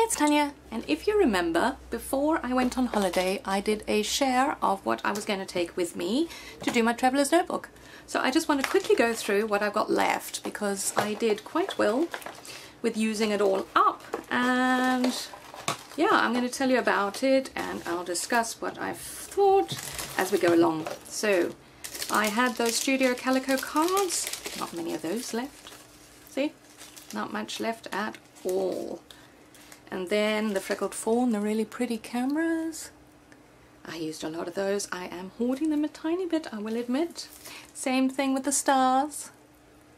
Hi, it's Tanya, and if you remember, before I went on holiday I did a share of what I was going to take with me to do my traveller's notebook. So I just want to quickly go through what I've got left because I did quite well with using it all up, and yeah, I'm going to tell you about it and I'll discuss what I've thought as we go along. So I had those Studio Calico cards, not many of those left, see, not much left at all. And then the freckled fawn, the really pretty cameras, I used a lot of those. I am hoarding them a tiny bit, I will admit. Same thing with the stars.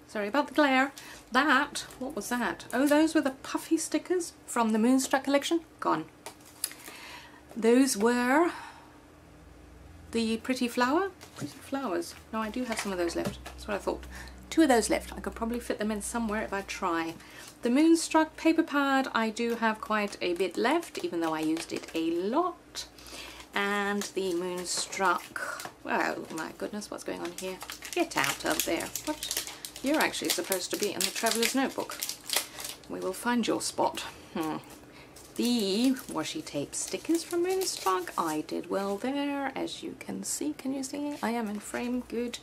Sorry about the glare. That, what was that? Oh, those were the puffy stickers from the Moonstruck collection. Gone. Those were the pretty flowers. No, I do have some of those left. That's what I thought. 2 of those left. I could probably fit them in somewhere if I try. The Moonstruck paper pad, I do have quite a bit left, even though I used it a lot. And the Moonstruck, oh my goodness, what's going on here? Get out of there. What? You're actually supposed to be in the Traveller's Notebook. We will find your spot. The washi tape stickers from Moonstruck, I did well there, as you can see. Can you see? I am in frame, good.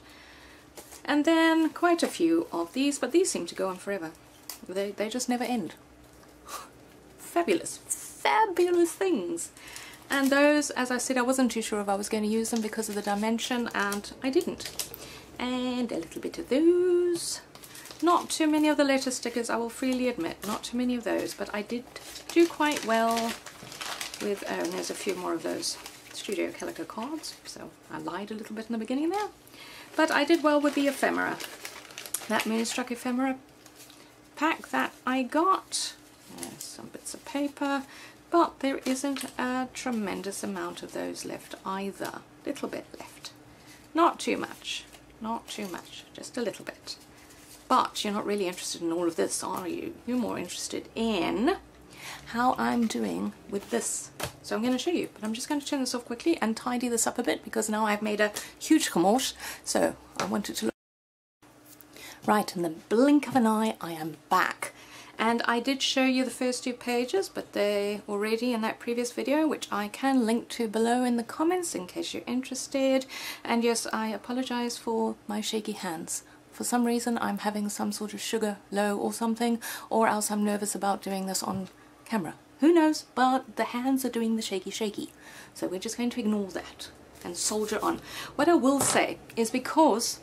And then quite a few of these, but these seem to go on forever. They just never end. Fabulous, fabulous things. And those, as I said, I wasn't too sure if I was going to use them because of the dimension, and I didn't. And a little bit of those. Not too many of the letter stickers, I will freely admit, not too many of those, but I did do quite well with, oh, and there's a few more of those Studio Calico cards, so I lied a little bit in the beginning there. But I did well with the ephemera. That Moonstruck ephemera pack that I got. There's some bits of paper, but there isn't a tremendous amount of those left either. Little bit left. Not too much. Not too much. Just a little bit. But you're not really interested in all of this, are you? You're more interested in how I'm doing with this. So I'm going to show you, but I'm just going to turn this off quickly and tidy this up a bit because now I've made a huge commotion. So I want it to look right in the blink of an eye. I am back, and I did show you the first 2 pages, but they're already in that previous video, which I can link to below in the comments in case you're interested. And yes, I apologize for my shaky hands. For some reason I'm having some sort of sugar low or something, or else I'm nervous about doing this on camera. Who knows, but the hands are doing the shaky. So we're just going to ignore that and soldier on. What I will say is, because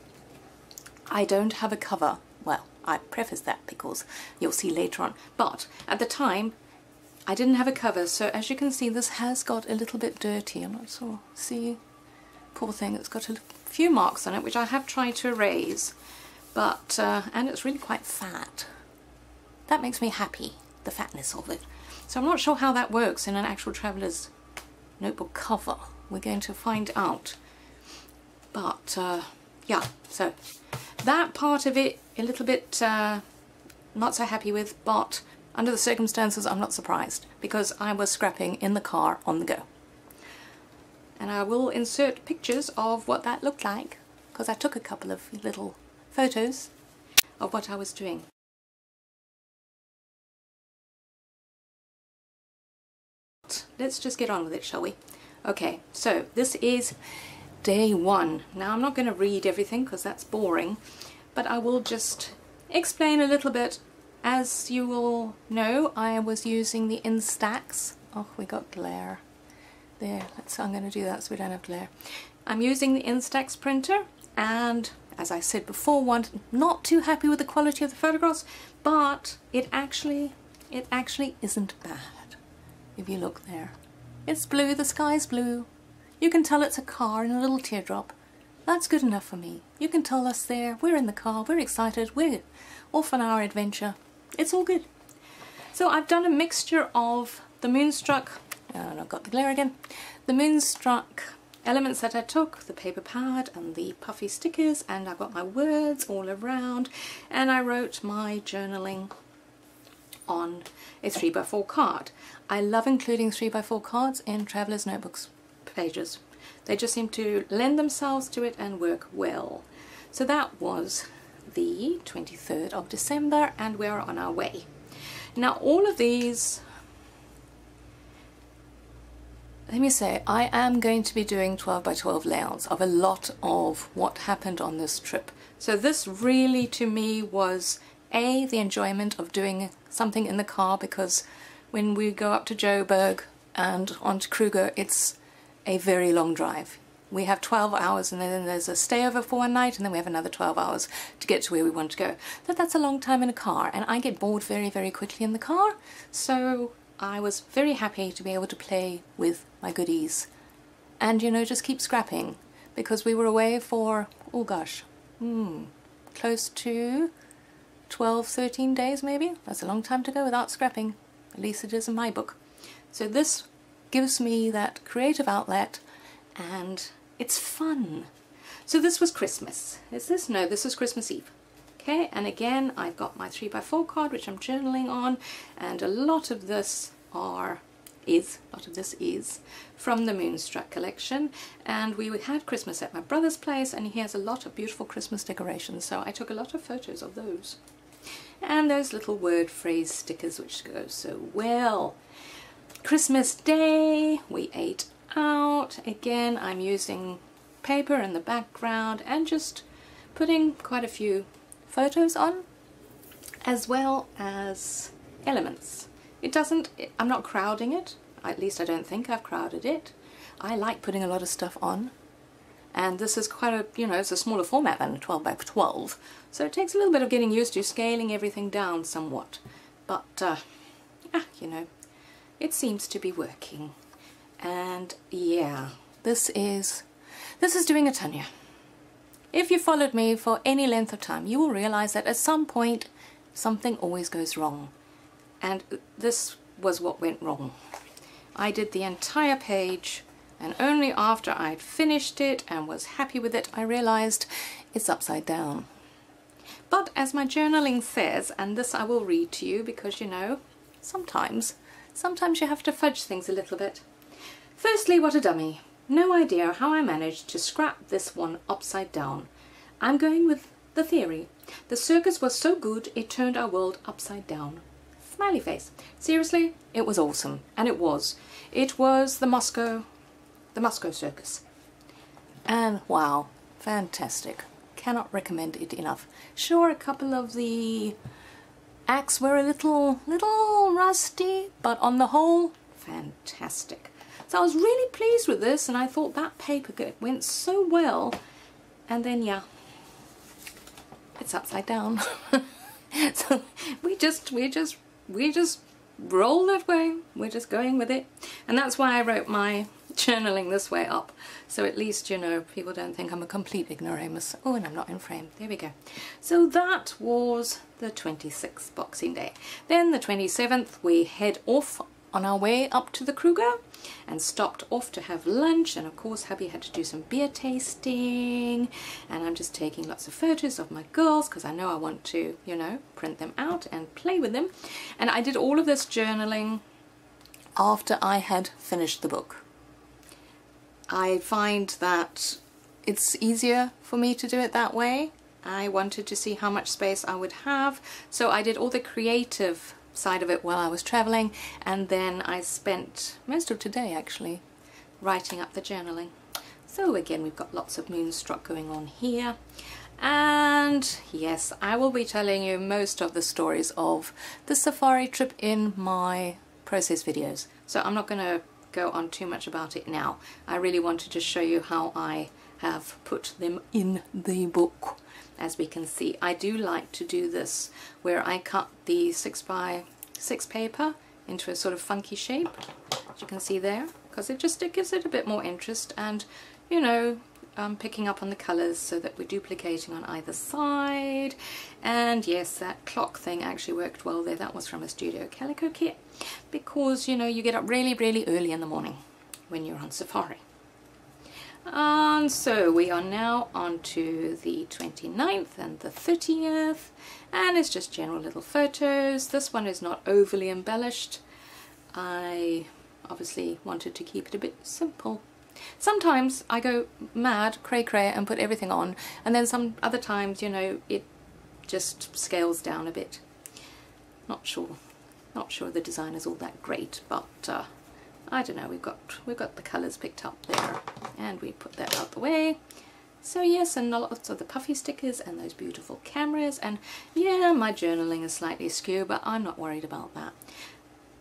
I don't have a cover, well, I preface that because you'll see later on, but at the time I didn't have a cover, so as you can see this has got a little bit dirty. I'm not sure, see, poor thing, it's got a few marks on it which I have tried to erase, but and it's really quite fat. That makes me happy, the fatness of it. So I'm not sure how that works in an actual Traveller's Notebook cover. We're going to find out. But yeah, so that part of it a little bit not so happy with, but under the circumstances I'm not surprised because I was scrapping in the car on the go. And I will insert pictures of what that looked like because I took a couple of little photos of what I was doing. Let's just get on with it, shall we? Okay, so this is day 1. Now I'm not going to read everything because that's boring, but I will just explain a little bit. As you will know, I was using the Instax. Oh, we got glare. There, I'm going to do that so we don't have glare. I'm using the Instax printer, and as I said before, not too happy with the quality of the photographs, but it actually isn't bad. If you look there, it's blue, the sky's blue. You can tell it's a car and a little teardrop. That's good enough for me. You can tell us there, we're in the car, we're excited, we're off on our adventure. It's all good. So I've done a mixture of the Moonstruck, and I've got the glare again, the Moonstruck elements that I took, the paper pad and the puffy stickers, and I've got my words all around, and I wrote my journaling on a 3x4 card. I love including 3x4 cards in Traveller's Notebooks pages. They just seem to lend themselves to it and work well. So that was the 23rd of December and we're on our way. Now all of these let me say, I am going to be doing 12 by 12 layouts of a lot of what happened on this trip. So this really to me was the enjoyment of doing something in the car, because when we go up to Joburg and onto Kruger, it's a very long drive. We have 12 hours and then there's a stayover for one night, and then we have another 12 hours to get to where we want to go. So that's a long time in a car, and I get bored very, very quickly in the car. So I was very happy to be able to play with my goodies and, you know, just keep scrapping, because we were away for, oh gosh, close to 12, 13 days maybe. That's a long time to go without scrapping. At least it is in my book. So this gives me that creative outlet, and it's fun. So this was Christmas. Is this? No, this is Christmas Eve. Okay, and again, I've got my 3x4 card, which I'm journaling on, and a lot of this is from the Moonstruck collection. And we had Christmas at my brother's place, and he has a lot of beautiful Christmas decorations, so I took a lot of photos of those. And those little word phrase stickers, which go so well. Christmas Day, we ate out. Again, I'm using paper in the background and just putting quite a few photos on, as well as elements. I'm not crowding it. At least I don't think I've crowded it. I like putting a lot of stuff on. And this is quite a, you know, it's a smaller format than a 12 by 12. So it takes a little bit of getting used to scaling everything down somewhat. But, you know, it seems to be working. And yeah, this is doing a Tanya. If you followed me for any length of time, you will realize that at some point something always goes wrong. And this was what went wrong. I did the entire page, and only after I'd finished it and was happy with it, I realized it's upside down. But as my journaling says, and this I will read to you because, you know, sometimes you have to fudge things a little bit. Firstly, what a dummy. No idea how I managed to scrap this one upside down. I'm going with the theory. The circus was so good it turned our world upside down. Smiley face. Seriously, it was awesome. And it was. It was the Moscow circus. And wow, fantastic. Cannot recommend it enough. Sure, a couple of the acts were a little rusty, but on the whole, fantastic. So I was really pleased with this, and I thought that paper went so well. And then, yeah, it's upside down. So we just roll that way. We're just going with it. And that's why I wrote my journaling this way up. So at least, you know, people don't think I'm a complete ignoramus. Oh, and I'm not in frame. There we go. So that was the 26th, Boxing Day. Then the 27th, we head off on our way up to the Kruger and stopped off to have lunch, and of course hubby had to do some beer tasting, and I'm just taking lots of photos of my girls because I know I want to, you know, print them out and play with them. And I did all of this journaling after I had finished the book. I find that it's easier for me to do it that way. I wanted to see how much space I would have, so I did all the creative side of it while I was traveling, and then I spent most of today actually writing up the journaling. So again, we've got lots of Moonstruck going on here, and yes, I will be telling you most of the stories of the safari trip in my process videos, so I'm not going to go on too much about it now. I really wanted to show you how I have put them in the book. As we can see, I do like to do this where I cut the 6x6 paper into a sort of funky shape, as you can see there, because it gives it a bit more interest, and, you know, picking up on the colours so that we're duplicating on either side. And yes, that clock thing actually worked well there. That was from a Studio Calico kit, because, you know, you get up really, really early in the morning when you're on safari. And so we are now on to the 29th and the 30th, and it's just general little photos. This one is not overly embellished. I obviously wanted to keep it a bit simple. Sometimes I go mad, cray-cray, and put everything on, and then some other times, you know, it just scales down a bit. Not sure the design is all that great, but I don't know, we've got the colours picked up there, and we put that out the way. So yes, and lots of the puffy stickers and those beautiful cameras, and yeah, my journaling is slightly askew, but I'm not worried about that.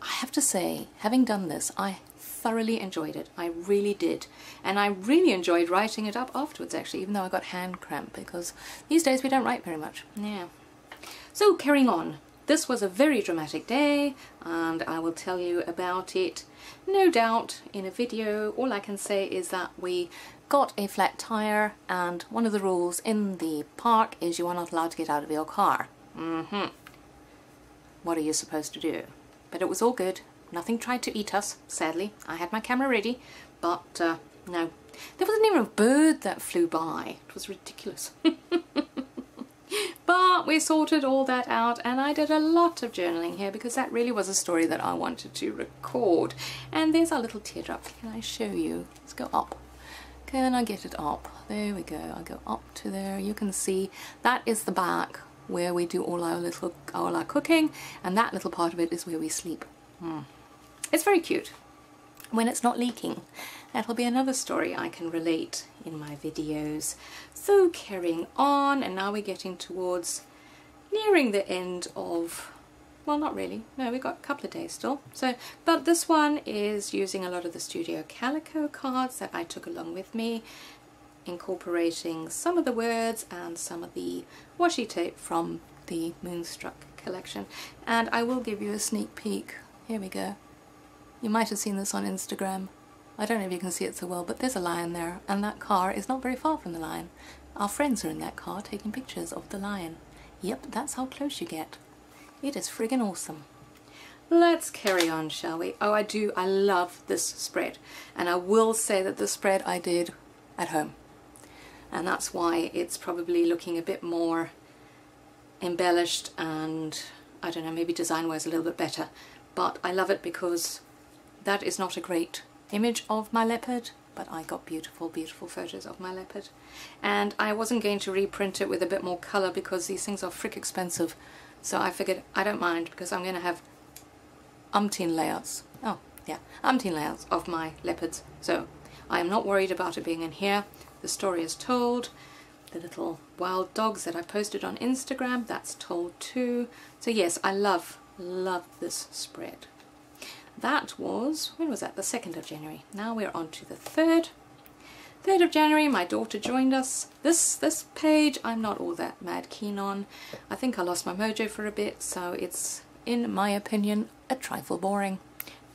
I have to say, having done this, I thoroughly enjoyed it. I really did. And I really enjoyed writing it up afterwards, actually, even though I got hand cramp, because these days we don't write very much. Yeah. So carrying on. This was a very dramatic day, and I will tell you about it, no doubt, in a video. All I can say is that we got a flat tire, and one of the rules in the park is you are not allowed to get out of your car. What are you supposed to do? But it was all good. Nothing tried to eat us, sadly. I had my camera ready, but no. There wasn't even a bird that flew by. It was ridiculous. But we sorted all that out, and I did a lot of journaling here because that really was a story that I wanted to record. And there's our little teardrop. Can I show you? Let's go up. Can I get it up? There we go. I'll go up to there. You can see that is the back where we do all our cooking, and that little part of it is where we sleep. It's very cute when it's not leaking. That'll be another story I can relate in my videos. So carrying on, and now we're getting towards nearing the end of, well, not really, no, we've got a couple of days still. So, but this one is using a lot of the Studio Calico cards that I took along with me, incorporating some of the words and some of the washi tape from the Moonstruck collection. And I will give you a sneak peek. Here we go. You might have seen this on Instagram. I don't know if you can see it so well, but there's a lion there, and that car is not very far from the lion. Our friends are in that car taking pictures of the lion. Yep, that's how close you get. It is friggin' awesome. Let's carry on, shall we? Oh, I love this spread. And I will say that the spread I did at home. And that's why it's probably looking a bit more embellished and, I don't know, maybe design-wise a little bit better. But I love it because that is not a great image of my leopard, but I got beautiful, beautiful photos of my leopard. And I wasn't going to reprint it with a bit more colour because these things are frick expensive. So I figured I don't mind because I'm going to have umpteen layouts. Oh, yeah, umpteen layouts of my leopards. So I am not worried about it being in here. The story is told. The little wild dogs that I posted on Instagram, that's told too. So yes, I love this spread. That was, when was that? The 2nd of January. Now we're on to the 3rd. 3rd of January, my daughter joined us. This page I'm not all that mad keen on. I think I lost my mojo for a bit, so it's, in my opinion, a trifle boring.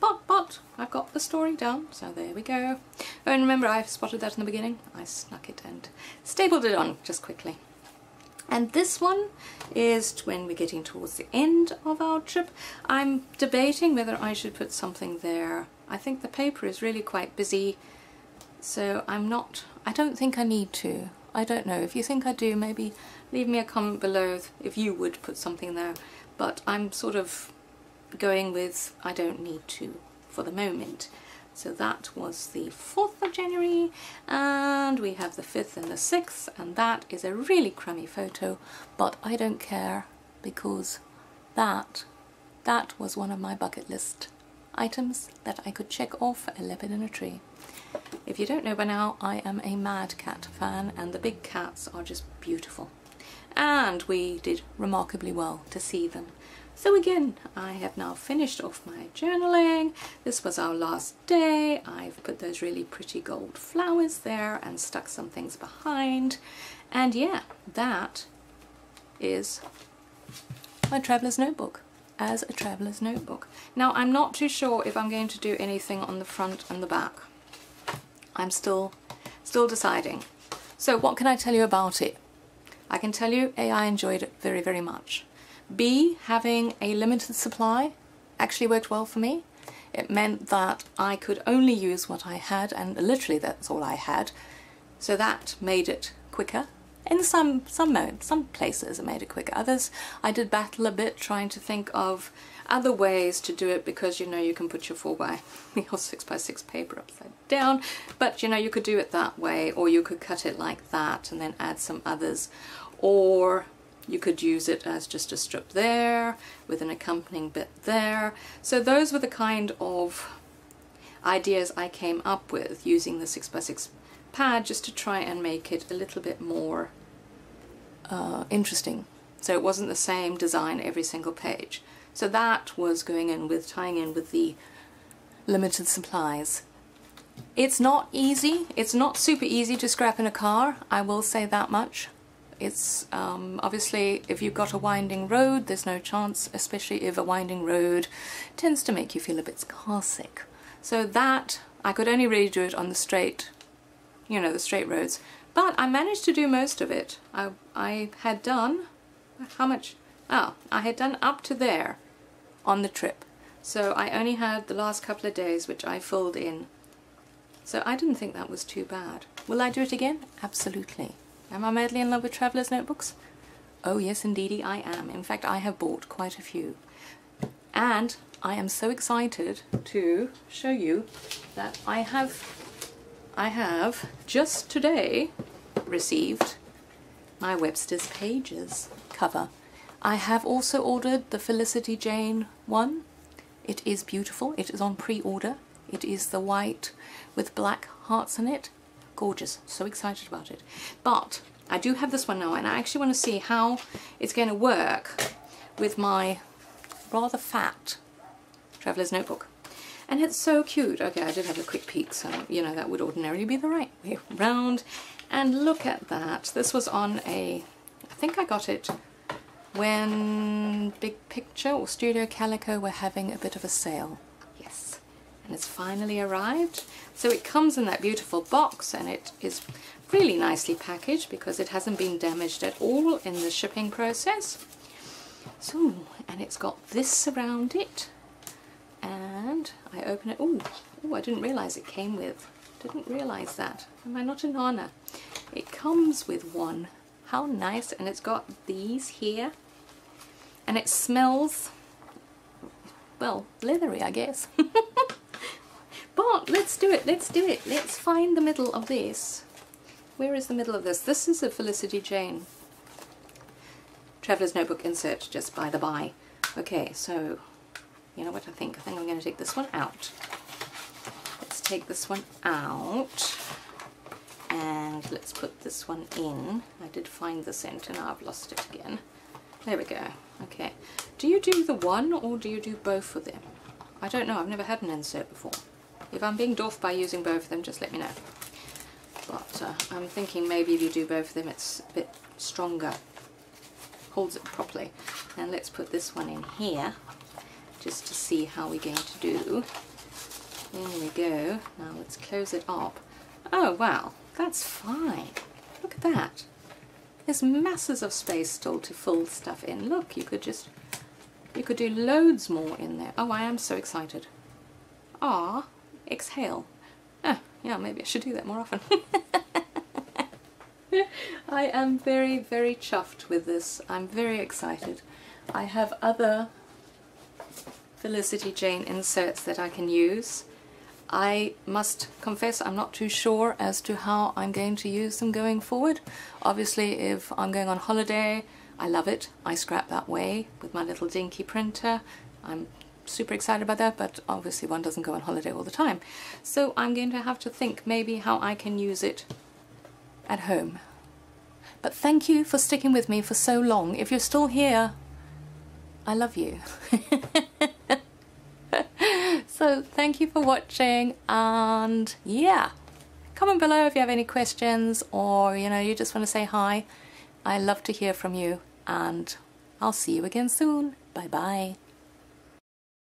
But I've got the story down, so there we go. Oh, and remember, I spotted that in the beginning. I snuck it and stapled it on just quickly. And this one is when we're getting towards the end of our trip. I'm debating whether I should put something there. I think the paper is really quite busy, so I don't think I need to. I don't know. If you think I do, maybe leave me a comment below if you would put something there. But I'm sort of going with I don't need to for the moment. So that was the 4th of January, and we have the 5th and the 6th, and that is a really crummy photo, but I don't care because that was one of my bucket list items that I could check off a leopard in a tree. If you don't know by now, I am a Mad Cat fan, and the big cats are just beautiful. And we did remarkably well to see them. So again, I have now finished off my journaling. This was our last day. I've put those really pretty gold flowers there and stuck some things behind. And yeah, that is my traveler's notebook as a traveler's notebook. Now, I'm not too sure if I'm going to do anything on the front and the back. I'm still deciding. So what can I tell you about it? I can tell you, A, I enjoyed it very, very much. B, having a limited supply actually worked well for me. It meant that I could only use what I had, and literally that's all I had. So that made it quicker. In some places it made it quicker. Others I did battle a bit trying to think of other ways to do it, because you know you can put your 6x6 paper upside down, but you know you could do it that way, or you could cut it like that and then add some others, or you could use it as just a strip there with an accompanying bit there. So those were the kind of ideas I came up with using the 6x6 pad just to try and make it a little bit more interesting. So it wasn't the same design every single page. So that was going in with tying in with the limited supplies. It's not easy. It's not super easy to scrap in a car, I will say that much. It's obviously, if you've got a winding road, there's no chance, especially if a winding road tends to make you feel a bit car sick. So that, I could only really do it on the straight, you know, the straight roads. But I managed to do most of it. I had done, how much? Oh, I had done up to there on the trip. So I only had the last couple of days which I filled in. So I didn't think that was too bad. Will I do it again? Absolutely. Am I madly in love with traveller's notebooks? Oh yes, indeedy I am. In fact, I have bought quite a few. And I am so excited to show you that I have just today received my Webster's Pages cover. I have also ordered the Felicity Jane one. It is beautiful. It is on pre-order. It is the white with black hearts in it. Gorgeous. So excited about it. But I do have this one now, and I actually want to see how it's going to work with my rather fat traveller's notebook. And it's so cute. Okay, I did have a quick peek, so you know that would ordinarily be the right way around. And look at that. This was on a, I think I got it when Big Picture or Studio Calico were having a bit of a sale. Yes. And it's finally arrived. So it comes in that beautiful box, and it is really nicely packaged because it hasn't been damaged at all in the shipping process. So, and it's got this around it. And I open it. Oh, I didn't realize it came with. Didn't realize that. Am I not an honor? It comes with one. How nice. And it's got these here. And it smells, well, leathery, I guess. But let's do it. Let's do it. Let's find the middle of this. Where is the middle of this? This is a Felicity Jane Traveller's Notebook insert, just by the by. Okay, so you know what I think? I think I'm going to take this one out. Let's take this one out. And let's put this one in. I did find the center, now I've lost it again. There we go. Okay. Do you do the one or do you do both of them? I don't know. I've never had an insert before. If I'm being dwarfed by using both of them, just let me know. But I'm thinking maybe if you do both of them, it's a bit stronger. Holds it properly. And let's put this one in here, just to see how we're going to do. There we go. Now let's close it up. Oh wow, that's fine. Look at that. There's masses of space still to fill stuff in. Look, you could do loads more in there. Oh, I am so excited. Ah, exhale. Oh, yeah, maybe I should do that more often. I am very, very chuffed with this. I'm very excited. I have other Felicity Jane inserts that I can use. I must confess I'm not too sure as to how I'm going to use them going forward. Obviously, if I'm going on holiday, I love it. I scrap that way with my little dinky printer. I'm super excited about that, but obviously one doesn't go on holiday all the time. So I'm going to have to think maybe how I can use it at home. But thank you for sticking with me for so long. If you're still here, I love you. So thank you for watching, and yeah, comment below if you have any questions, or you know, you just want to say hi. I love to hear from you, and I'll see you again soon. Bye bye.